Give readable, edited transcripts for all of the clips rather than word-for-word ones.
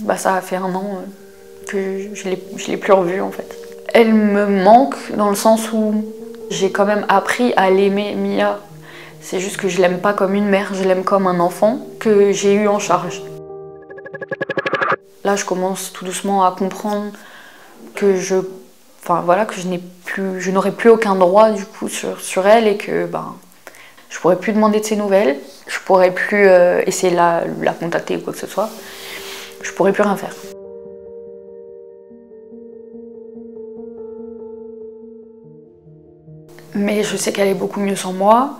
bah ça a fait 1 an que je l'ai plus revue en fait. Elle me manque dans le sens où j'ai quand même appris à l'aimer, Mia. C'est juste que je l'aime pas comme une mère, je l'aime comme un enfant que j'ai eu en charge. Là, je commence tout doucement à comprendre que je n'aurai plus aucun droit du coup sur elle et que je pourrais plus demander de ses nouvelles, je pourrais plus essayer de la contacter ou quoi que ce soit, je pourrais plus rien faire. Mais je sais qu'elle est beaucoup mieux sans moi,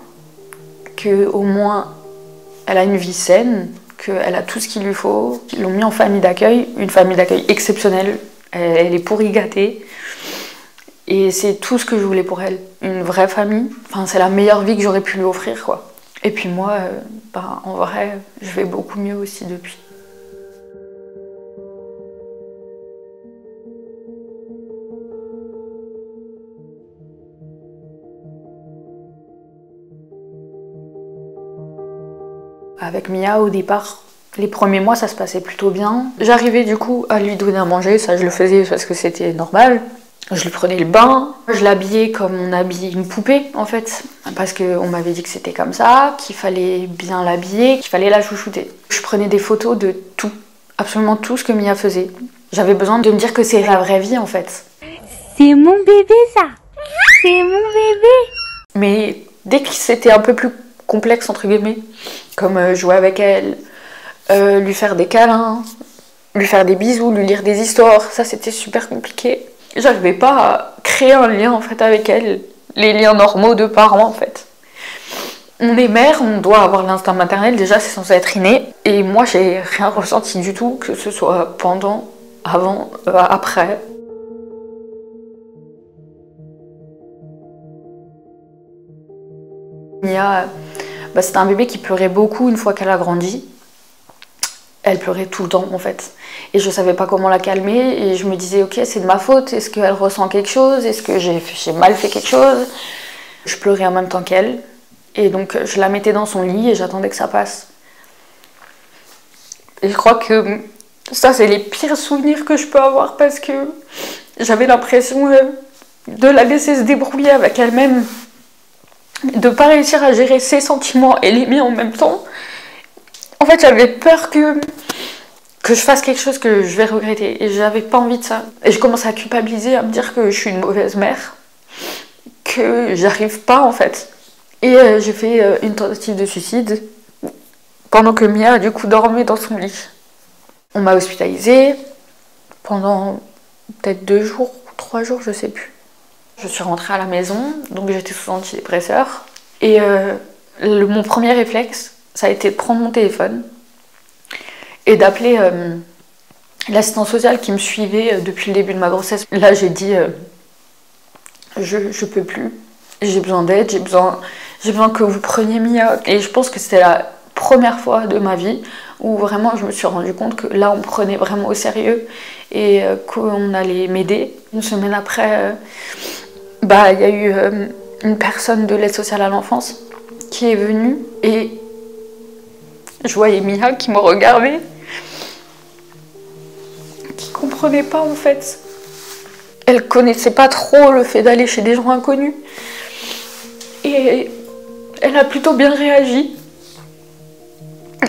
qu'au moins elle a une vie saine, qu'elle a tout ce qu'il lui faut. Ils l'ont mis en famille d'accueil, une famille d'accueil exceptionnelle, elle est pourri gâtée. Et c'est tout ce que je voulais pour elle, une vraie famille. Enfin, c'est la meilleure vie que j'aurais pu lui offrir, quoi. Et puis moi, en vrai, je vais beaucoup mieux aussi depuis. Avec Mia, au départ, les premiers mois, ça se passait plutôt bien. J'arrivais du coup à lui donner à manger, ça je le faisais parce que c'était normal. Je lui prenais le bain, je l'habillais comme on habille une poupée en fait, parce qu'on m'avait dit que c'était comme ça, qu'il fallait bien l'habiller, qu'il fallait la chouchouter. Je prenais des photos de tout, absolument tout ce que Mia faisait. J'avais besoin de me dire que c'est la vraie vie en fait. C'est mon bébé ça, c'est mon bébé. Mais dès que c'était un peu plus complexe entre guillemets, comme jouer avec elle, lui faire des câlins, lui faire des bisous, lui lire des histoires, ça c'était super compliqué. J'arrivais pas à créer un lien en fait avec elle, les liens normaux de parents en fait. On est mère, on doit avoir l'instinct maternel, déjà c'est censé être inné, et moi j'ai rien ressenti du tout, que ce soit pendant, avant, après. Mia, c'était un bébé qui pleurait beaucoup une fois qu'elle a grandi. Elle pleurait tout le temps en fait. Et je savais pas comment la calmer et je me disais ok c'est de ma faute, est-ce qu'elle ressent quelque chose, est-ce que j'ai mal fait quelque chose. Je pleurais en même temps qu'elle et donc je la mettais dans son lit et j'attendais que ça passe. Et je crois que ça c'est les pires souvenirs que je peux avoir parce que j'avais l'impression de la laisser se débrouiller avec elle-même, de pas réussir à gérer ses sentiments et les miens en même temps. En fait, j'avais peur que je fasse quelque chose que je vais regretter. Et j'avais pas envie de ça. Et je commence à culpabiliser, à me dire que je suis une mauvaise mère. Que j'arrive pas, en fait. Et j'ai fait une tentative de suicide. Pendant que Mia, du coup, dormait dans son lit. On m'a hospitalisée pendant peut-être 2 jours, 3 jours, je sais plus. Je suis rentrée à la maison, donc j'étais sous antidépresseur. Et mon premier réflexe, ça a été de prendre mon téléphone et d'appeler l'assistante sociale qui me suivait depuis le début de ma grossesse. Là, j'ai dit je peux plus, j'ai besoin d'aide, j'ai besoin que vous preniez Mia. Et je pense que c'était la première fois de ma vie où vraiment je me suis rendu compte que là, on me prenait vraiment au sérieux et qu'on allait m'aider. Une semaine après, il y a eu une personne de l'aide sociale à l'enfance qui est venue et je voyais Mia qui me regardait, qui comprenait pas en fait. Elle connaissait pas trop le fait d'aller chez des gens inconnus. Et elle a plutôt bien réagi.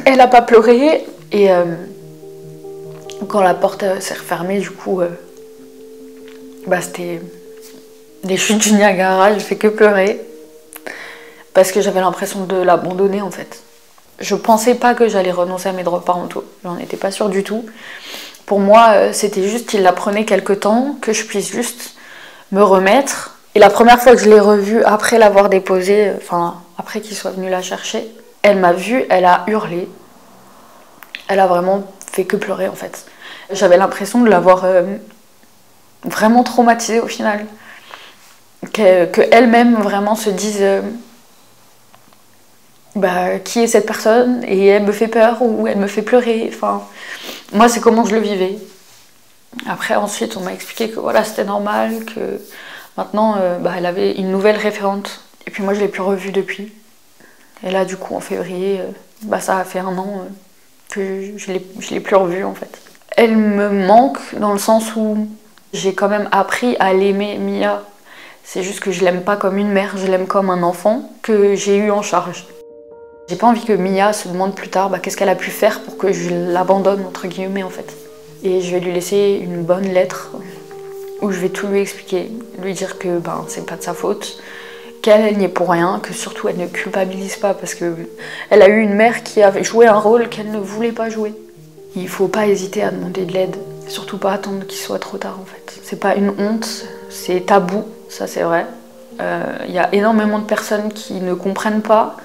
Elle a pas pleuré. Et quand la porte s'est refermée, du coup, c'était les chutes du Niagara, j'ai fait que pleurer. Parce que j'avais l'impression de l'abandonner en fait. Je pensais pas que j'allais renoncer à mes droits parentaux, j'en étais pas sûre du tout. Pour moi, c'était juste qu'il la prenait quelque temps, que je puisse juste me remettre. Et la première fois que je l'ai revue, après l'avoir déposée, après qu'il soit venu la chercher, elle m'a vue, elle a hurlé. Elle a vraiment fait que pleurer en fait. J'avais l'impression de l'avoir vraiment traumatisée au final. Qu'elle-même vraiment se dise... qui est cette personne et elle me fait peur ou elle me fait pleurer. Moi c'est comment je le vivais. Après ensuite on m'a expliqué que voilà c'était normal, que maintenant elle avait une nouvelle référente et puis moi je l'ai plus revue depuis. Et là du coup en février ça a fait 1 an que je l'ai plus revue en fait. Elle me manque dans le sens où j'ai quand même appris à l'aimer, Mia. C'est juste que je l'aime pas comme une mère, je l'aime comme un enfant que j'ai eu en charge. J'ai pas envie que Mia se demande plus tard qu'est-ce qu'elle a pu faire pour que je l'abandonne, entre guillemets, en fait. Et je vais lui laisser une bonne lettre où je vais tout lui expliquer, lui dire que c'est pas de sa faute, qu'elle n'y est pour rien, que surtout elle ne culpabilise pas parce qu'elle a eu une mère qui avait joué un rôle qu'elle ne voulait pas jouer. Il faut pas hésiter à demander de l'aide, surtout pas attendre qu'il soit trop tard en fait. C'est pas une honte, c'est tabou, ça c'est vrai. Y a énormément de personnes qui ne comprennent pas,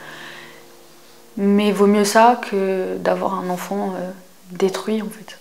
mais vaut mieux ça que d'avoir un enfant détruit en fait.